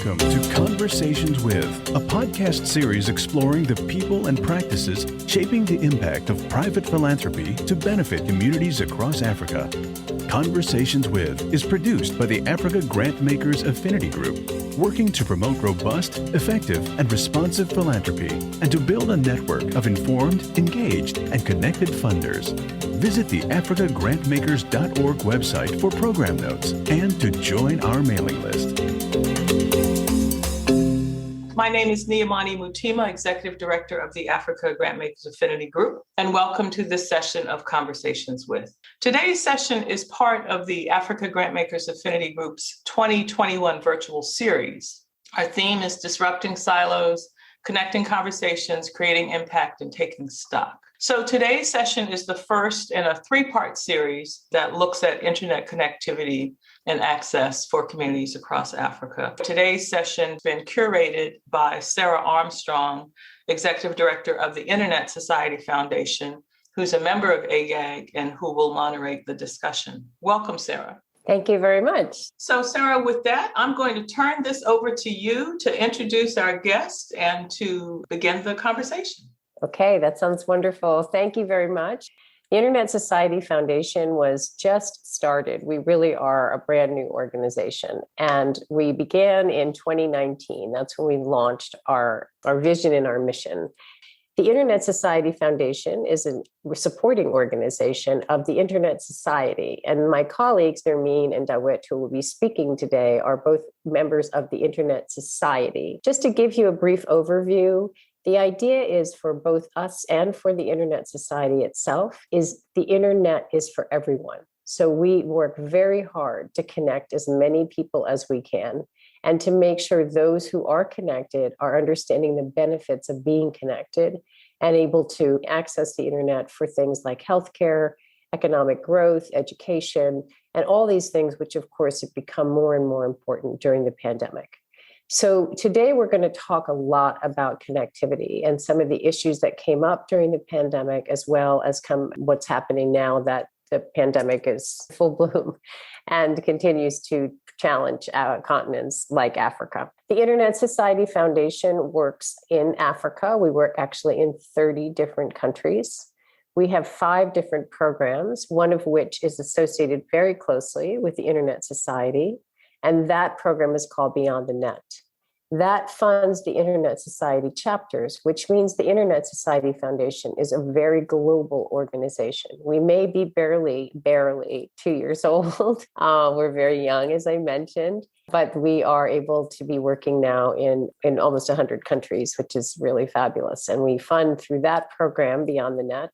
Welcome to Conversations With, a podcast series exploring the people and practices shaping the impact of private philanthropy to benefit communities across Africa. Conversations With is produced by the Africa Grantmakers Affinity Group, working to promote robust, effective, and responsive philanthropy and to build a network of informed, engaged, and connected funders. Visit the africagrantmakers.org website for program notes and to join our mailing list. My name is Niamani Mutima, Executive Director of the Africa Grantmakers Affinity Group, and welcome to this session of Conversations With. Today's session is part of the Africa Grantmakers Affinity Group's 2021 virtual series. Our theme is Disrupting Silos, Connecting Conversations, Creating Impact, and Taking Stock. So today's session is the first in a three-part series that looks at internet connectivity and access for communities across Africa. Today's session has been curated by Sarah Armstrong, Executive Director of the Internet Society Foundation, who's a member of AGAG and who will moderate the discussion. Welcome, Sarah. Thank you very much. So, Sarah, with that, I'm going to turn this over to you to introduce our guest and to begin the conversation. Okay, that sounds wonderful. Thank you very much. The Internet Society Foundation was just started. We really are a brand new organization. And we began in 2019. That's when we launched our vision and our mission. The Internet Society Foundation is a supporting organization of the Internet Society. And my colleagues, Nermine and Dawit, who will be speaking today, are both members of the Internet Society. Just to give you a brief overview, the idea is for both us and for the Internet Society itself is the Internet is for everyone. So we work very hard to connect as many people as we can and to make sure those who are connected are understanding the benefits of being connected and able to access the Internet for things like healthcare, economic growth, education, and all these things, which of course have become more and more important during the pandemic. So today we're going to talk a lot about connectivity and some of the issues that came up during the pandemic, as well as what's happening now that the pandemic is full bloom and continues to challenge continents like Africa. The Internet Society Foundation works in Africa. We work actually in 30 different countries. We have 5 different programs, one of which is associated very closely with the Internet Society. And that program is called Beyond the Net. That funds the Internet Society chapters, which means the Internet Society Foundation is a very global organization. We may be barely 2 years old. We're very young, as I mentioned, but we are able to be working now in almost 100 countries, which is really fabulous. And we fund through that program, Beyond the Net.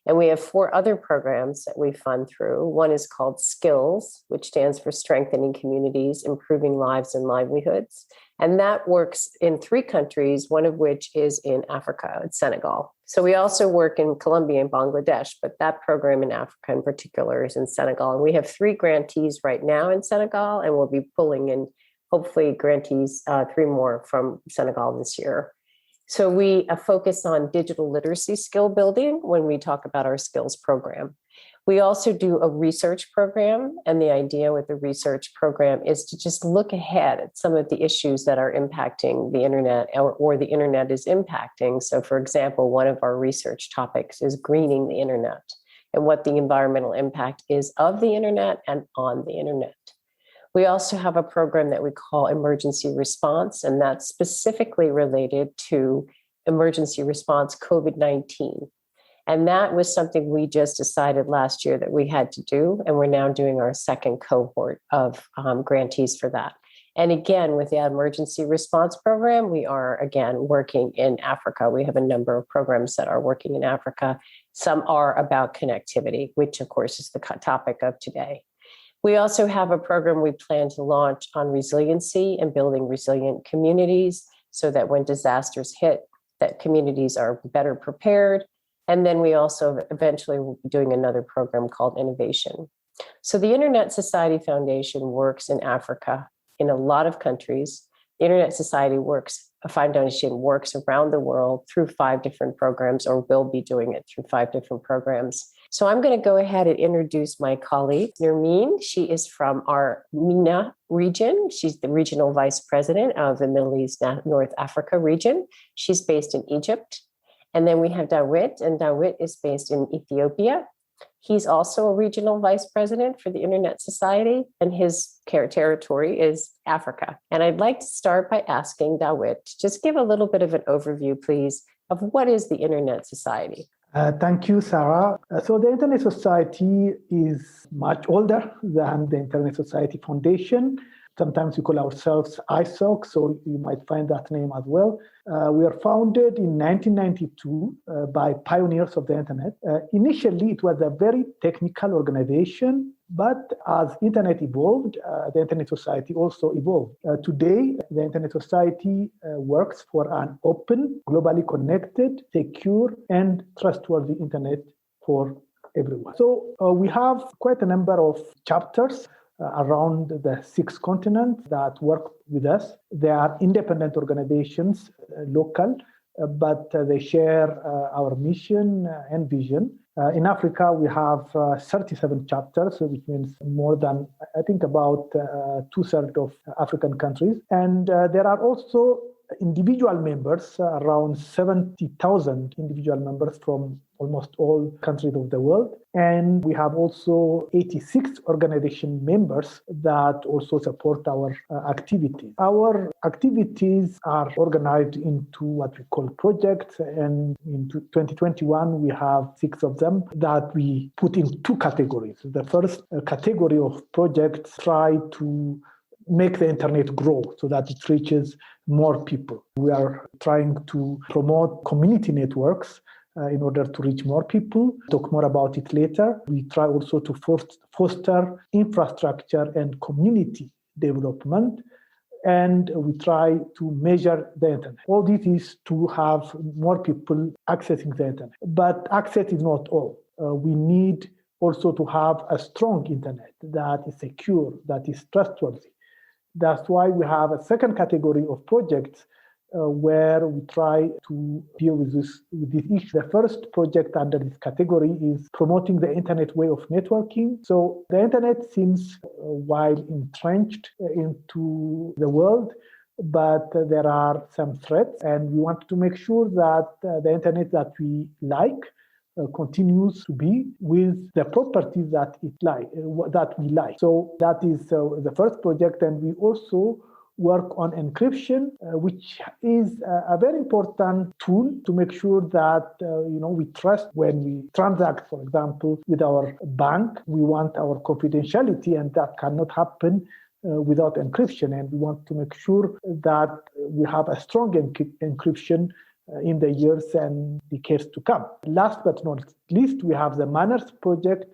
And we have 4 other programs that we fund through. One is called Skills, which stands for Strengthening Communities, Improving Lives and Livelihoods. And that works in 3 countries, one of which is in Africa, it's Senegal. So we also work in Colombia and Bangladesh, but that program in Africa in particular is in Senegal. And we have 3 grantees right now in Senegal, and we'll be pulling in, hopefully, grantees 3 more from Senegal this year. So we focus on digital literacy skill building when we talk about our skills program. We also do a research program, and the idea with the research program is to just look ahead at some of the issues that are impacting the internet or the internet is impacting. So for example, one of our research topics is greening the internet and what the environmental impact is of the internet and on the internet. We also have a program that we call emergency response, and that's specifically related to emergency response COVID-19. And that was something we just decided last year that we had to do, and we're now doing our second cohort of grantees for that. And again, with the emergency response program, we are, again, working in Africa. We have a number of programs that are working in Africa. Some are about connectivity, which of course is the topic of today. We also have a program we plan to launch on resiliency and building resilient communities so that when disasters hit, that communities are better prepared. And then we also eventually will be doing another program called Innovation. So the Internet Society Foundation works in Africa in a lot of countries. The Internet Society Foundation works around the world through 5 different programs, or will be doing it through 5 different programs. So I'm going to go ahead and introduce my colleague, Nermine. She is from our MENA region. She's the Regional Vice President of the Middle East North Africa region. She's based in Egypt. And then we have Dawit, and Dawit is based in Ethiopia. He's also a Regional Vice President for the Internet Society, and his territory is Africa. And I'd like to start by asking Dawit to just give a little bit of an overview, please, of what is the Internet Society. Thank you, Sarah. So the Internet Society is much older than the Internet Society Foundation. Sometimes we call ourselves ISOC, so you might find that name as well. We were founded in 1992 by pioneers of the Internet. Initially, it was a very technical organization, but as Internet evolved, the Internet Society also evolved. Today, the Internet Society works for an open, globally connected, secure, and trustworthy Internet for everyone. So we have quite a number of chapters around the 6 continents that work with us. They are independent organizations, local, but they share our mission and vision. In Africa, we have 37 chapters, which means more than, I think, about 2/3 of African countries. And there are also individual members, around 70,000 individual members from almost all countries of the world. And we have also 86 organization members that also support our activities. Our activities are organized into what we call projects. And in 2021, we have 6 of them that we put in 2 categories. The first category of projects try to make the internet grow so that it reaches more people. We are trying to promote community networks in order to reach more people. Talk more about it later. We try also to foster infrastructure and community development, and we try to measure the internet. All this is to have more people accessing the internet. But access is not all. We need also to have a strong internet that is secure, that is trustworthy. That's why we have a second category of projects where we try to deal with this issue. The first project under this category is promoting the internet way of networking. So the internet seems, while entrenched into the world, but there are some threats, and we want to make sure that the internet that we like continues to be with the properties that we like. So that is the first project, and we also work on encryption, which is a very important tool to make sure that we trust when we transact, for example, with our bank. We want our confidentiality, and that cannot happen without encryption. And we want to make sure that we have a strong encryption in the years and decades to come. Last but not least, we have the Manners project,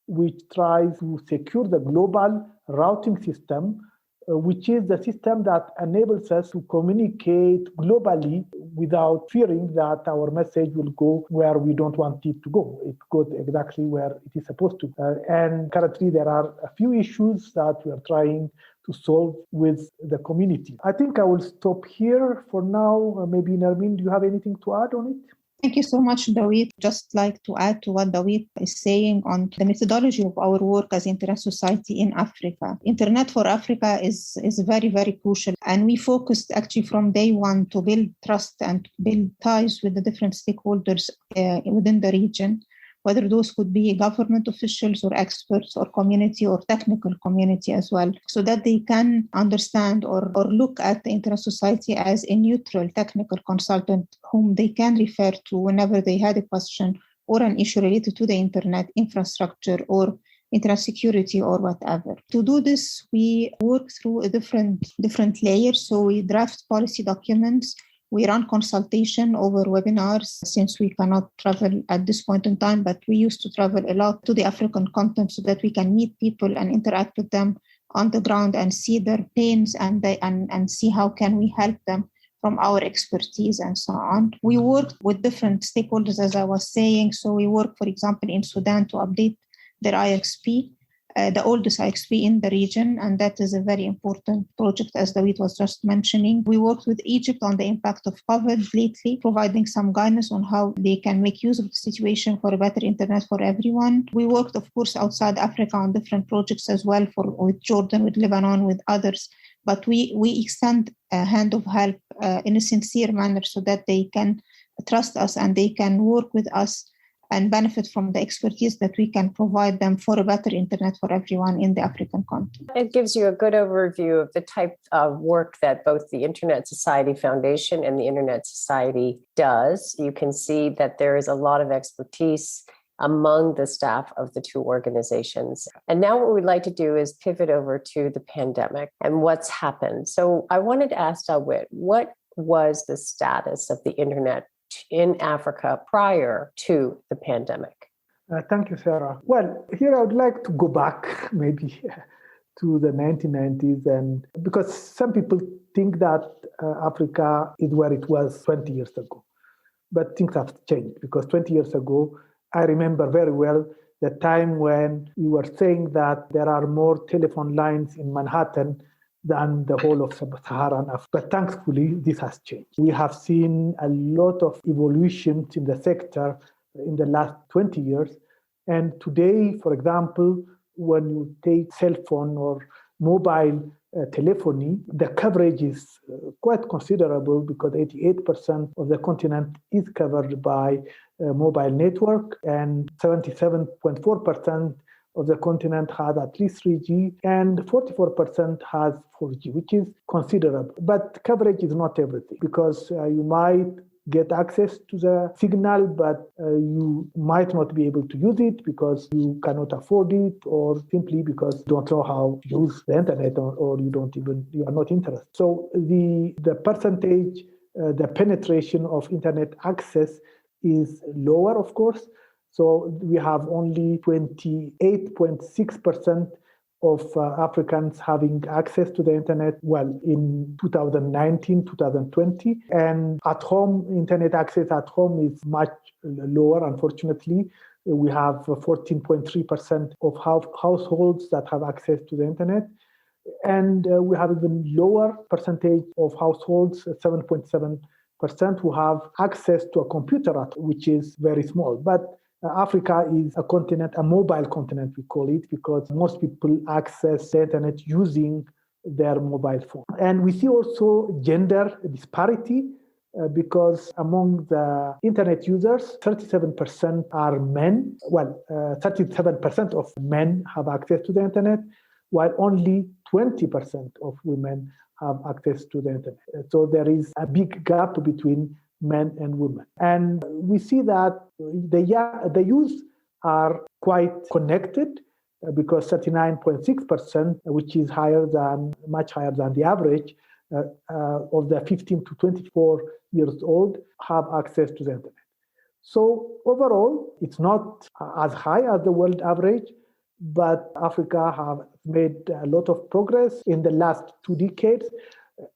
which tries to secure the global routing system, which is the system that enables us to communicate globally without fearing that our message will go where we don't want it to go. It goes exactly where it is supposed to. And currently, there are a few issues that we are trying to solve with the community. I think I will stop here for now. Maybe Nermine, do you have anything to add on it? Thank you so much, Dawit. Just like to add to what Dawit is saying on the methodology of our work as Internet Society in Africa. Internet for Africa is very, very crucial. And we focused actually from day one to build trust and build ties with the different stakeholders within the region, whether those could be government officials or experts or community or technical community as well, so that they can understand or look at the Internet Society as a neutral technical consultant whom they can refer to whenever they had a question or an issue related to the internet infrastructure or internet security or whatever. To do this, we work through a different layers. So we draft policy documents. We run consultation over webinars since we cannot travel at this point in time, but we used to travel a lot to the African continent so that we can meet people and interact with them on the ground and see their pains and see how can we help them from our expertise and so on. We worked with different stakeholders, as I was saying. So we work, for example, in Sudan to update their IXP. the oldest IXP in the region, and that is a very important project, as Dawit was just mentioning. We worked with Egypt on the impact of COVID lately, providing some guidance on how they can make use of the situation for a better internet for everyone. We worked, of course, outside Africa on different projects as well, with Jordan, with Lebanon, with others. But we extend a hand of help in a sincere manner so that they can trust us and they can work with us and benefit from the expertise that we can provide them for a better internet for everyone in the African continent. It gives you a good overview of the type of work that both the Internet Society Foundation and the Internet Society does. You can see that there is a lot of expertise among the staff of the two organizations. And now what we'd like to do is pivot over to the pandemic and what's happened. So I wanted to ask Dawit, what was the status of the internet in Africa prior to the pandemic? Thank you, Sarah. Well, here I would like to go back maybe to the 1990s, and because some people think that Africa is where it was 20 years ago. But things have changed, because 20 years ago, I remember very well the time when we were saying that there are more telephone lines in Manhattan than the whole of Sub-Saharan Africa. But thankfully, this has changed. We have seen a lot of evolutions in the sector in the last 20 years. And today, for example, when you take cell phone or mobile telephony, the coverage is quite considerable, because 88% of the continent is covered by mobile network, and 77.4% of the continent has at least 3G, and 44% has 4G, which is considerable. But coverage is not everything, because you might get access to the signal, but you might not be able to use it because you cannot afford it, or simply because you don't know how to use the internet, or you are not interested. So the percentage, the penetration of internet access is lower, of course. So we have only 28.6% of Africans having access to the internet, in 2019, 2020. And at home, internet access at home is much lower, unfortunately. We have 14.3% of households that have access to the internet. And we have even lower percentage of households, 7.7%, who have access to a computer, which is very small. But Africa is a continent, a mobile continent, we call it, because most people access the internet using their mobile phone. And we see also gender disparity, because among the internet users, 37% are men. 37% of men have access to the internet, while only 20% of women have access to the internet. So there is a big gap between men and women. And we see that the youth are quite connected, because 39.6%, which is much higher than the average of the 15 to 24 years old, have access to the internet. So overall, it's not as high as the world average, but Africa have made a lot of progress in the last 2 decades,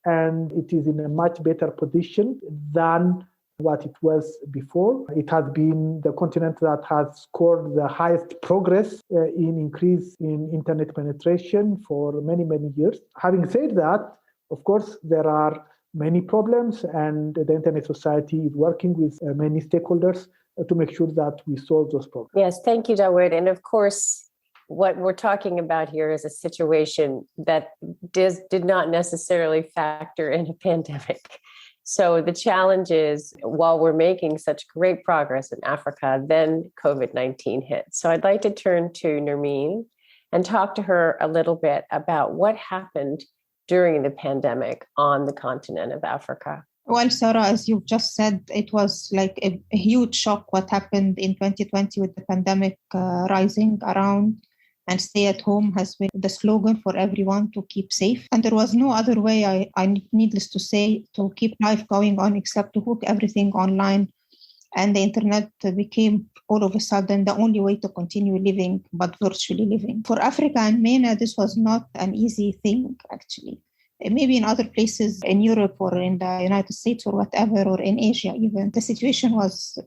and it is in a much better position than what it was before. It has been the continent that has scored the highest progress in increase in internet penetration for many, many years. Having said that, of course, there are many problems, and the Internet Society is working with many stakeholders to make sure that we solve those problems. Yes, thank you, Dawit. And of course, what we're talking about here is a situation that did not necessarily factor in a pandemic. So the challenge is, while we're making such great progress in Africa, then COVID-19 hit. So I'd like to turn to Nermine and talk to her a little bit about what happened during the pandemic on the continent of Africa. Well, Sarah, as you've just said, it was like a huge shock what happened in 2020 with the pandemic rising around. And stay at home has been the slogan for everyone to keep safe. And there was no other way, needless to say, to keep life going on except to hook everything online. And the internet became all of a sudden the only way to continue living, but virtually living. For Africa and MENA, this was not an easy thing, actually. Maybe in other places in Europe or in the United States or whatever, or in Asia even, the situation was,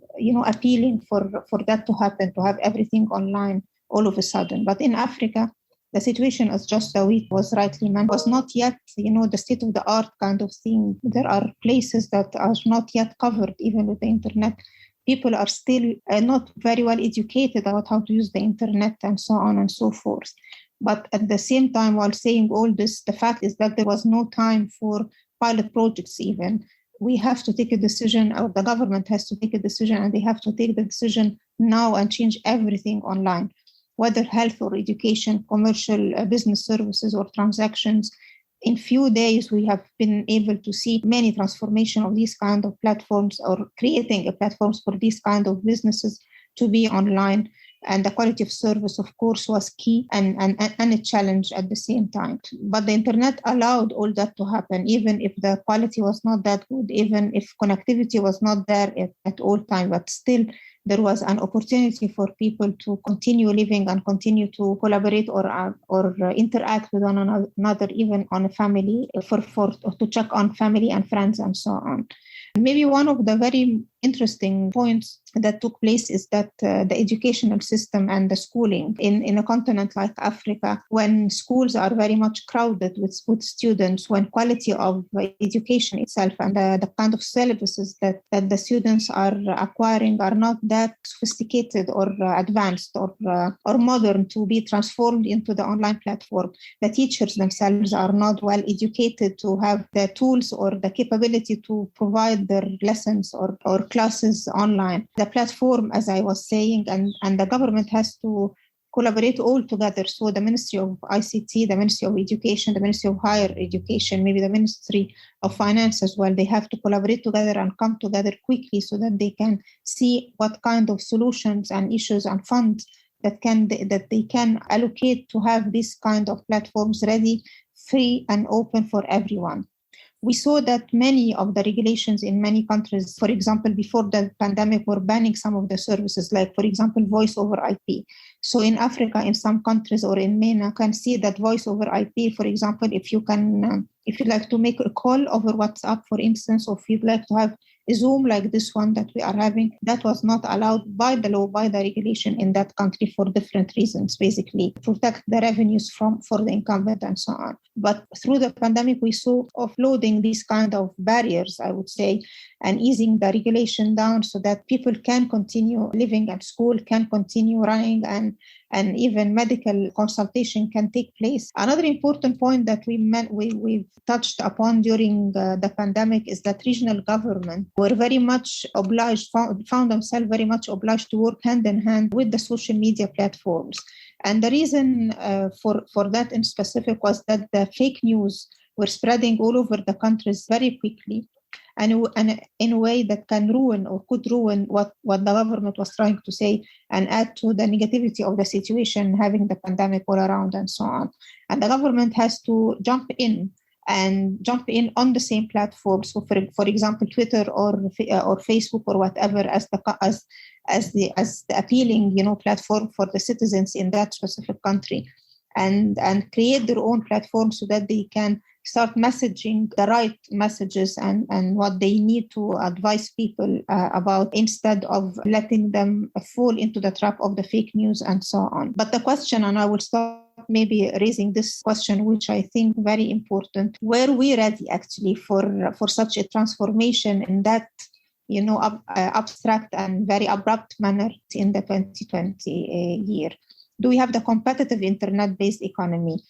appealing for that to happen, to have everything online all of a sudden. But in Africa, The situation, as just Dawit was rightly mentioned, was not yet, the state-of-the-art kind of thing. There are places that are not yet covered, even with the internet. People are still not very well educated about how to use the internet and so on and so forth. But at the same time, while saying all this, the fact is that there was no time for pilot projects even. We have to take a decision, or the government has to take a decision, and they have to take the decision now and change everything online, whether health or education, commercial business services or transactions. In few days, we have been able to see many transformation of these kind of platforms, or creating a platforms for these kind of businesses to be online. And the quality of service, of course, was key and a challenge at the same time. But the internet allowed all that to happen, even if the quality was not that good, even if connectivity was not there at all time. But still, there was an opportunity for people to continue living and continue to collaborate or interact with one another, even on a family, to check on family and friends and so on. Maybe one of the very interesting points that took place is that the educational system and the schooling in a continent like Africa, when schools are very much crowded with students, when quality of education itself and the kind of syllabuses that the students are acquiring are not that sophisticated or advanced or modern to be transformed into the online platform. The teachers themselves are not well educated to have the tools or the capability to provide their lessons or classes online. The platform, as I was saying, and the government has to collaborate all together. So the Ministry of ICT, the Ministry of Education, the Ministry of Higher Education, maybe the Ministry of Finance as well, they have to collaborate together and come together quickly so that they can see what kind of solutions and issues and funds that they can allocate to have these kind of platforms ready, free and open for everyone. We saw that many of the regulations in many countries, for example, before the pandemic, were banning some of the services, like, for example, voice over IP. So in Africa, in some countries or in MENA, you can see that voice over IP, for example, if you'd like to make a call over WhatsApp, for instance, or if you'd like to have a Zoom like this one that we are having, that was not allowed by the law, by the regulation in that country for different reasons, basically protect the revenues for the incumbent and so on. But through the pandemic, we saw offloading these kind of barriers, I would say, and easing the regulation down so that people can continue living at school, can continue running, and even medical consultation can take place. Another important point that we've touched upon during the pandemic is that regional government were very much obliged, found themselves very much obliged to work hand in hand with the social media platforms. And the reason for that in specific was that the fake news were spreading all over the countries very quickly, and in a way that can ruin or could ruin what the government was trying to say and add to the negativity of the situation, having the pandemic all around and so on. And the government has to jump in on the same platform. So for example, Twitter or Facebook or whatever as the appealing, platform for the citizens in that specific country, and create their own platform so that they can start messaging the right messages and what they need to advise people about, instead of letting them fall into the trap of the fake news and so on. But the question, and I will start maybe raising this question, which I think very important, were we ready actually for such a transformation in that abstract and very abrupt manner in the 2020 year? Do we have the competitive internet-based economy,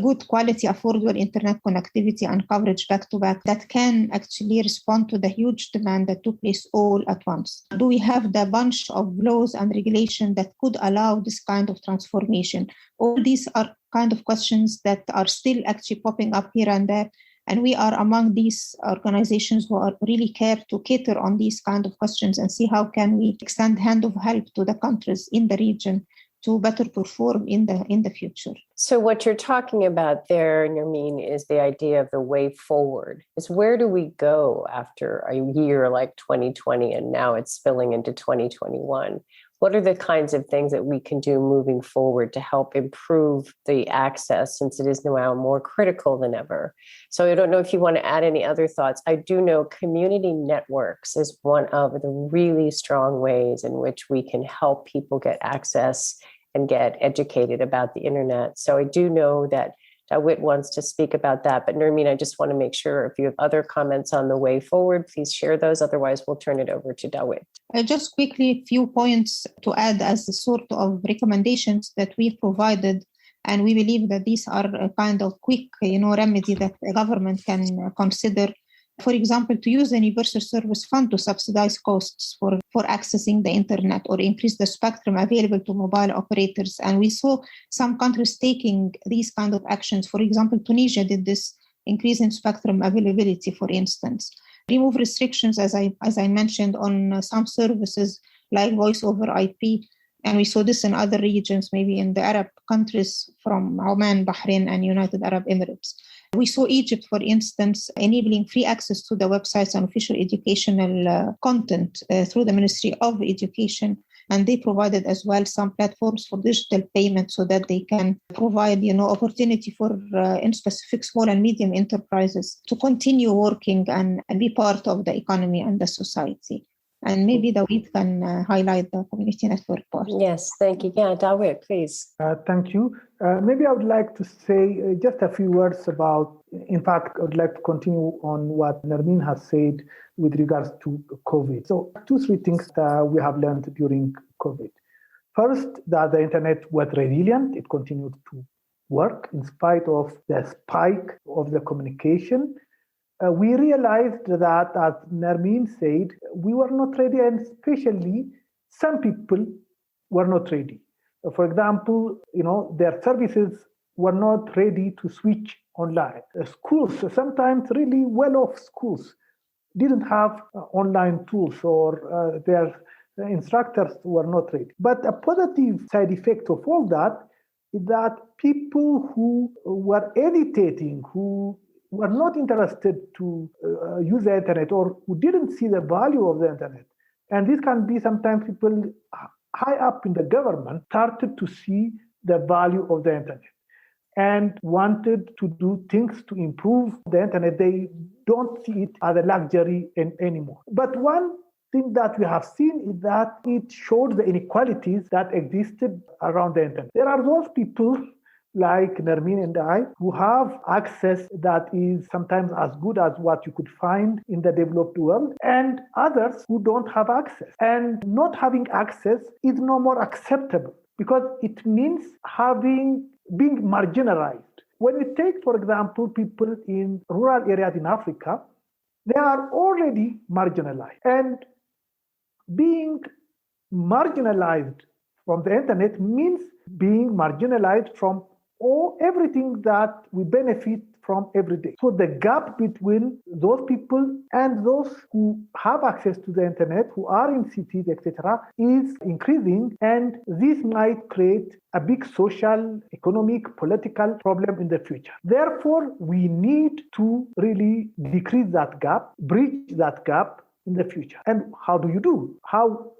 good quality, affordable internet connectivity and coverage back-to-back that can actually respond to the huge demand that took place all at once? Do we have the bunch of laws and regulation that could allow this kind of transformation? All these are kind of questions that are still actually popping up here and there. And we are among these organizations who are really care to cater on these kind of questions and see how can we extend hand of help to the countries in the region to better perform in the future. So what you're talking about there, Nermine, is the idea of the way forward. Is where do we go after a year like 2020 and now it's spilling into 2021? What are the kinds of things that we can do moving forward to help improve the access, since it is now more critical than ever? So I don't know if you want to add any other thoughts. I do know community networks is one of the really strong ways in which we can help people get access and get educated about the internet. So I do know that Dawit wants to speak about that. But Nermine, I just want to make sure if you have other comments on the way forward, please share those. Otherwise, we'll turn it over to Dawit. Just quickly, a few points to add as the sort of recommendations that we provided. And we believe that these are a kind of quick, remedy that the government can consider. For example, to use the Universal Service Fund to subsidize costs for accessing the internet or increase the spectrum available to mobile operators. And we saw some countries taking these kind of actions. For example, Tunisia did this, increase in spectrum availability, for instance. Remove restrictions, as I mentioned, on some services like voice over IP. And we saw this in other regions, maybe in the Arab countries from Oman, Bahrain, and United Arab Emirates. We saw Egypt, for instance, enabling free access to the websites and official educational content through the Ministry of Education. And they provided as well some platforms for digital payment so that they can provide, opportunity for in specific small and medium enterprises to continue working and be part of the economy and the society. And maybe Dawit can highlight the community network part. Yes, thank you. Yeah, Dawit, please. Thank you. Maybe I would like to say just a few words about, in fact, I would like to continue on what Nermine has said with regards to COVID. So 2-3 things that we have learned during COVID. First, that the internet was resilient. It continued to work in spite of the spike of the communication. We realized that, as Nermine said, we were not ready, and especially some people were not ready. For example, their services were not ready to switch online. Schools, sometimes really well-off schools, didn't have online tools, or their instructors were not ready. But a positive side effect of all that is that people who were hesitating, who were not interested to use the internet, or who didn't see the value of the internet, and this can be sometimes people high up in the government, started to see the value of the internet and wanted to do things to improve the internet. They don't see it as a luxury anymore. But one thing that we have seen is that it showed the inequalities that existed around the internet. There are those people like Nermine and I, who have access that is sometimes as good as what you could find in the developed world, and others who don't have access. And not having access is no more acceptable because it means being marginalized. When we take, for example, people in rural areas in Africa, they are already marginalized. And being marginalized from the internet means being marginalized from everything that we benefit from every day. So the gap between those people and those who have access to the internet, who are in cities, etc., is increasing, and this might create a big social, economic, political problem in the future. Therefore, we need to really decrease that gap, bridge that gap in the future. And how do you do?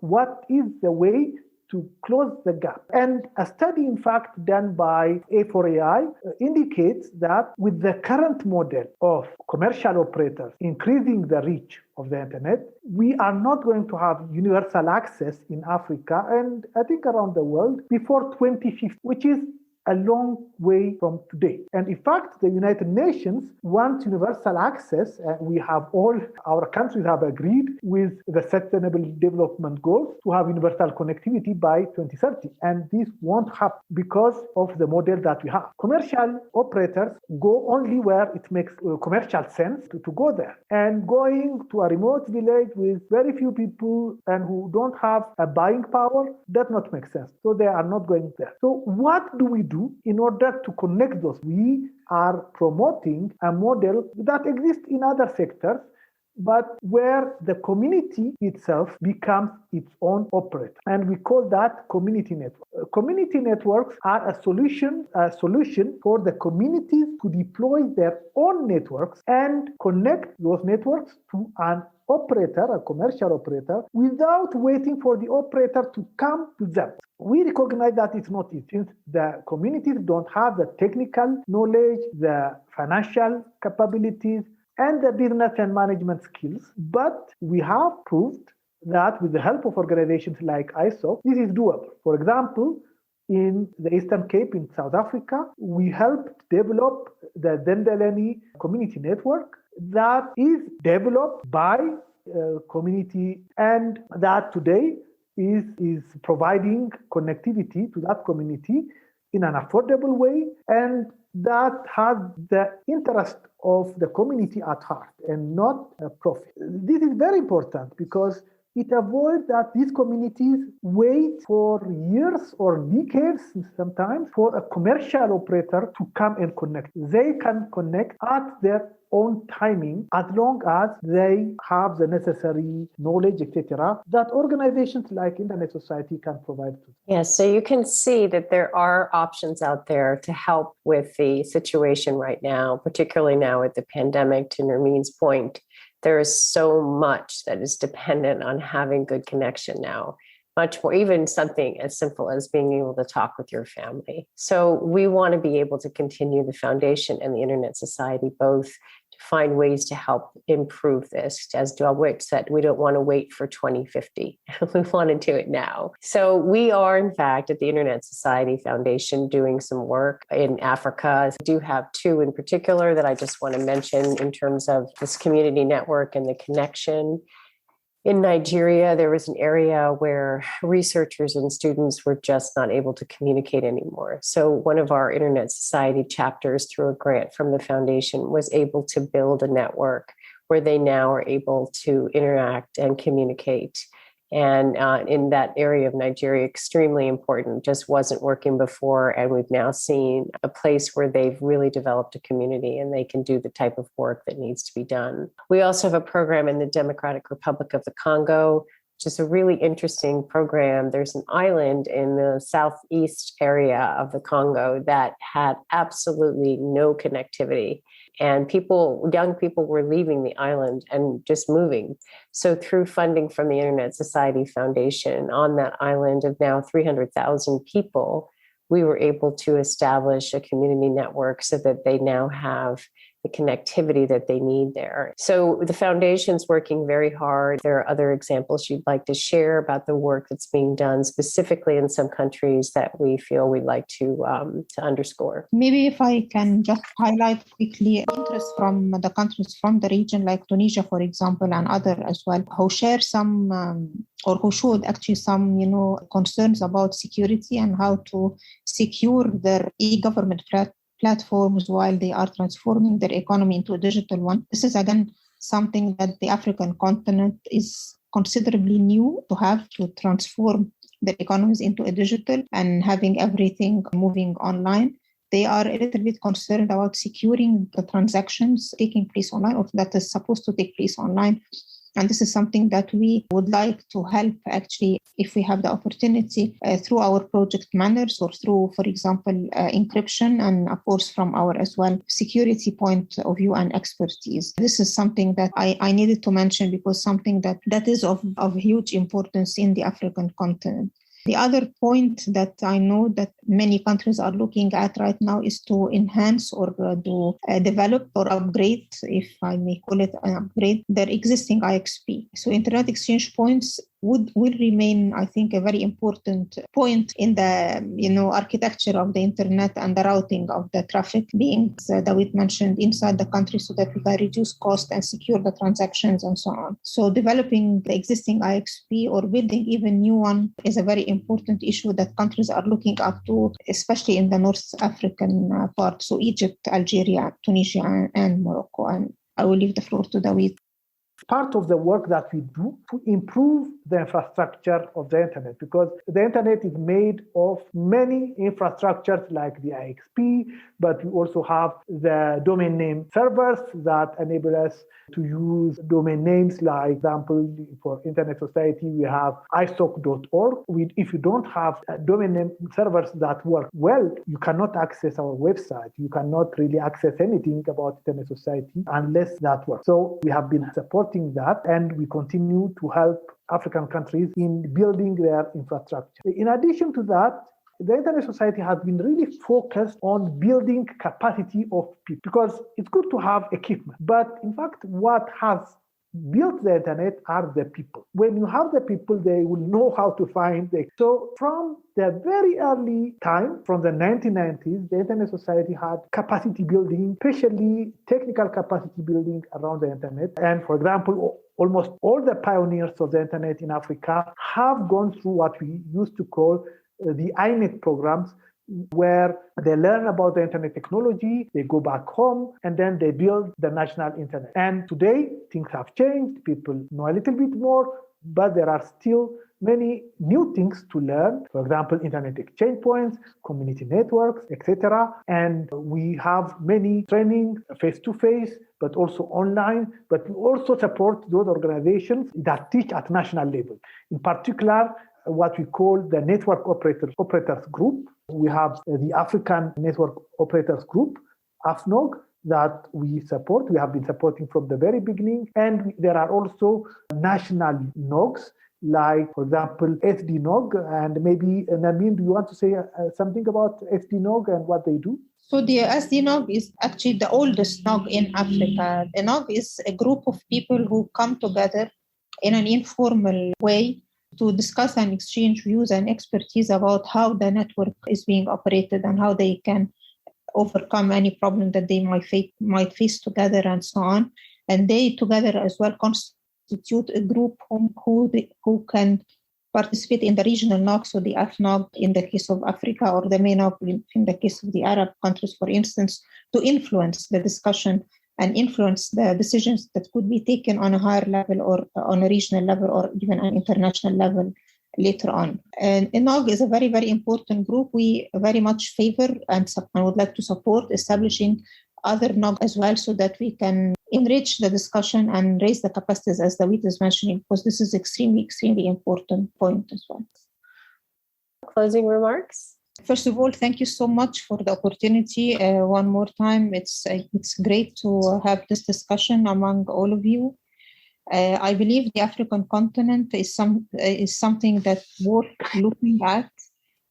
What is the way to close the gap? And a study, in fact, done by A4AI indicates that with the current model of commercial operators increasing the reach of the internet, we are not going to have universal access in Africa and I think around the world before 2050, which is a long way from today. And in fact, the United Nations wants universal access. We have our countries have agreed with the Sustainable Development Goals to have universal connectivity by 2030. And this won't happen because of the model that we have. Commercial operators go only where it makes commercial sense to go there. And going to a remote village with very few people and who don't have a buying power does not make sense. So they are not going there. So what do we do in order to connect those? We are promoting a model that exists in other sectors, but where the community itself becomes its own operator. And we call that community network. Community networks are a solution for the communities to deploy their own networks and connect those networks to an operator, a commercial operator, without waiting for the operator to come to them. We recognize that it's not easy since the communities don't have the technical knowledge, the financial capabilities, and the business and management skills. But we have proved that with the help of organizations like ISOC, this is doable. For example, in the Eastern Cape in South Africa. We helped develop the Dendeleni community network that is developed by community and that today is providing connectivity to that community in an affordable way, and that has the interest of the community at heart and not a profit. This is very important because it avoids that these communities wait for years or decades sometimes for a commercial operator to come and connect. They can connect at their own timing as long as they have the necessary knowledge, etc., that organizations like Internet Society can provide to them. Yes, so you can see that there are options out there to help with the situation right now, particularly now with the pandemic. To Nermine's point, there is so much that is dependent on having good connection now, much more, even something as simple as being able to talk with your family. So we want to be able to continue the foundation and the Internet Society both to find ways to help improve this. As Dawit said, we don't want to wait for 2050. We want to do it now. So we are, in fact, at the Internet Society Foundation doing some work in Africa. I do have two in particular that I just want to mention in terms of this community network and the connection. In Nigeria, there was an area where researchers and students were just not able to communicate anymore. So one of our Internet Society chapters, through a grant from the foundation, was able to build a network where they now are able to interact and communicate. And in that area of Nigeria, extremely important, just wasn't working before. And we've now seen a place where they've really developed a community and they can do the type of work that needs to be done. We also have a program in the Democratic Republic of the Congo, which is a really interesting program. There's an island in the southeast area of the Congo that had absolutely no connectivity. And young people were leaving the island and just moving. So through funding from the Internet Society Foundation on that island of now 300,000 people, we were able to establish a community network so that they now have the connectivity that they need there. So the foundation's working very hard. There are other examples you'd like to share about the work that's being done specifically in some countries that we feel we'd like to underscore. Maybe if I can just highlight quickly interest from the countries from the region, like Tunisia, for example, and other as well, who share some or who showed actually some, concerns about security and how to secure their e-government platforms while they are transforming their economy into a digital one. This is, again, something that the African continent is considerably new to have to transform their economies into a digital and having everything moving online. They are a little bit concerned about securing the transactions taking place online or that is supposed to take place online. And this is something that we would like to help actually, if we have the opportunity, through our project managers or through, for example, encryption and of course from our as well security point of view and expertise. This is something that I needed to mention because something that is of huge importance in the African continent. The other point that I know that many countries are looking at right now is to enhance or to develop or upgrade, if I may call it an upgrade, their existing IXP. So internet exchange points will remain, I think, a very important point in the architecture of the internet and the routing of the traffic being Dawit mentioned inside the country so that we can reduce cost and secure the transactions and so on. So developing the existing IXP or building even new one is a very important issue that countries are looking up to, especially in the North African part. So Egypt, Algeria, Tunisia, and Morocco. And I will leave the floor to Dawit. Part of the work that we do to improve the infrastructure of the internet, because the internet is made of many infrastructures like the IXP, but we also have the domain name servers that enable us to use domain names. Like, example, for Internet Society, we have ISOC.org. If you don't have domain name servers that work well, you cannot access our website. You cannot really access anything about Internet Society unless that works. So we have been supporting that, and we continue to help African countries in building their infrastructure. In addition to that, the Internet Society has been really focused on building capacity of people, because it's good to have equipment. But in fact, what has built the internet are the people. When you have the people, they will know how to find it. So from the very early time, from the 1990s, the Internet Society had capacity building, especially technical capacity building around the internet. And for example, almost all the pioneers of the internet in Africa have gone through what we used to call the INET programs, where they learn about the internet technology, they go back home, and then they build the national internet. And today, things have changed. People know a little bit more, but there are still many new things to learn. For example, internet exchange points, community networks, etc. And we have many training face-to-face, but also online. But we also support those organizations that teach at national level. In particular, what we call the Network Operators Group. We have the African Network Operators Group, AFNOG, that we support. We have been supporting from the very beginning. And there are also national NOGs, like, for example, SDNOG. And maybe, Nermine, do you want to say something about SDNOG and what they do? So the SDNOG is actually the oldest NOG in Africa. The NOG is a group of people who come together in an informal way to discuss and exchange views and expertise about how the network is being operated and how they can overcome any problem that they might face together and so on. And they together as well constitute a group who can participate in the regional NOG, so the AFNOG in the case of Africa, or the MENOG in the case of the Arab countries, for instance, to influence the discussion and influence the decisions that could be taken on a higher level or on a regional level or even an international level later on. And NOG is a very, very important group. We very much favor and would like to support establishing other NOG as well, so that we can enrich the discussion and raise the capacities, as Dawit is mentioning, because this is extremely, extremely important point as well. Closing remarks? First of all, thank you so much for the opportunity. One more time, it's great to have this discussion among all of you. I believe the African continent is something that worth looking at.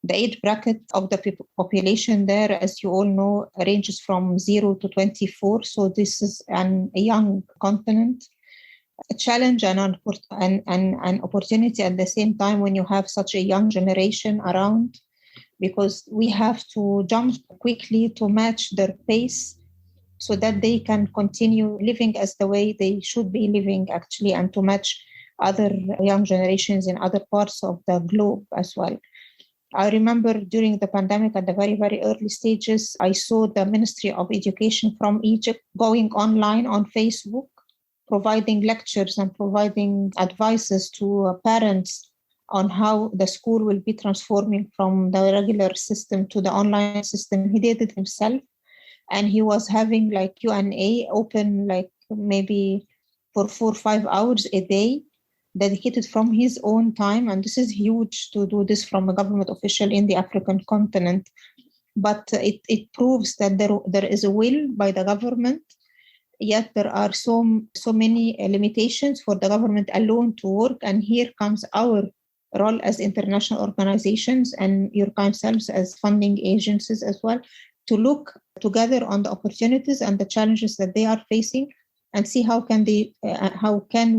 The age bracket of the population there, as you all know, ranges from 0 to 24. So this is a young continent. A challenge and an opportunity at the same time when you have such a young generation around, because we have to jump quickly to match their pace so that they can continue living as the way they should be living, actually, and to match other young generations in other parts of the globe as well. I remember during the pandemic, at the very, very early stages, I saw the Ministry of Education from Egypt going online on Facebook, providing lectures and providing advices to parents on how the school will be transforming from the regular system to the online system. He did it himself. And he was having like Q&A open, like maybe for 4 or 5 hours a day, dedicated from his own time. And this is huge to do this from a government official in the African continent. But it proves that there is a will by the government, yet there are so many limitations for the government alone to work. And here comes our role as international organizations and your yourselves as funding agencies as well, to look together on the opportunities and the challenges that they are facing and see how can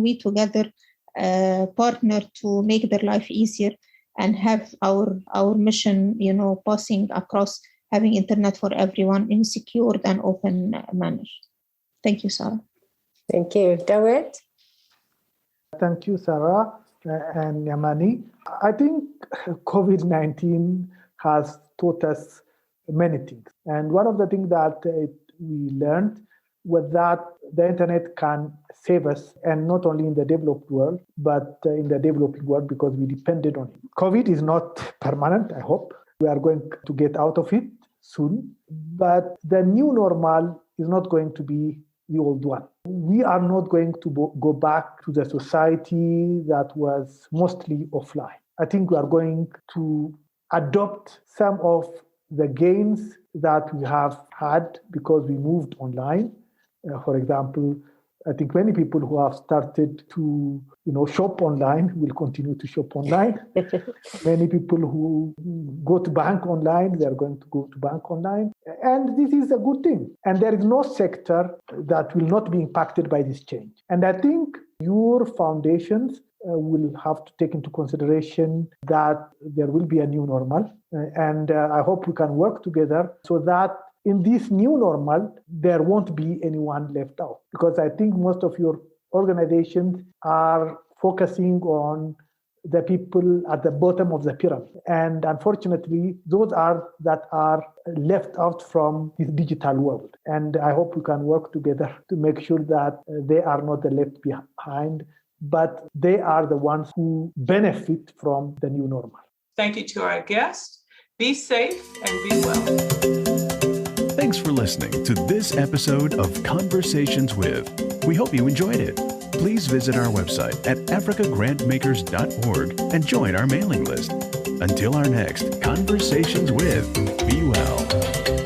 we together partner to make their life easier and have our mission, passing across having internet for everyone in a secured and open manner. Thank you, Sarah. Thank you. Dawit? Thank you, Sarah and Niamani. I think COVID-19 has taught us many things. And one of the things that we learned was that the internet can save us, and not only in the developed world, but in the developing world, because we depended on it. COVID is not permanent, I hope. We are going to get out of it soon. But the new normal is not going to be the old one. We are not going to go back to the society that was mostly offline. I think we are going to adopt some of the gains that we have had because we moved online. For example, I think many people who have started to shop online will continue to shop online. Many people who go to bank online, they are going to go to bank online. And this is a good thing. And there is no sector that will not be impacted by this change. And I think your foundations will have to take into consideration that there will be a new normal. And I hope we can work together so that in this new normal, there won't be anyone left out. Because I think most of your organizations are focusing on the people at the bottom of the pyramid. And unfortunately, those are that are left out from this digital world. And I hope we can work together to make sure that they are not the left behind, but they are the ones who benefit from the new normal. Thank you to our guests. Be safe and be well. Thanks for listening to this episode of Conversations With. We hope you enjoyed it. Please visit our website at africagrantmakers.org and join our mailing list. Until our next Conversations With, be well.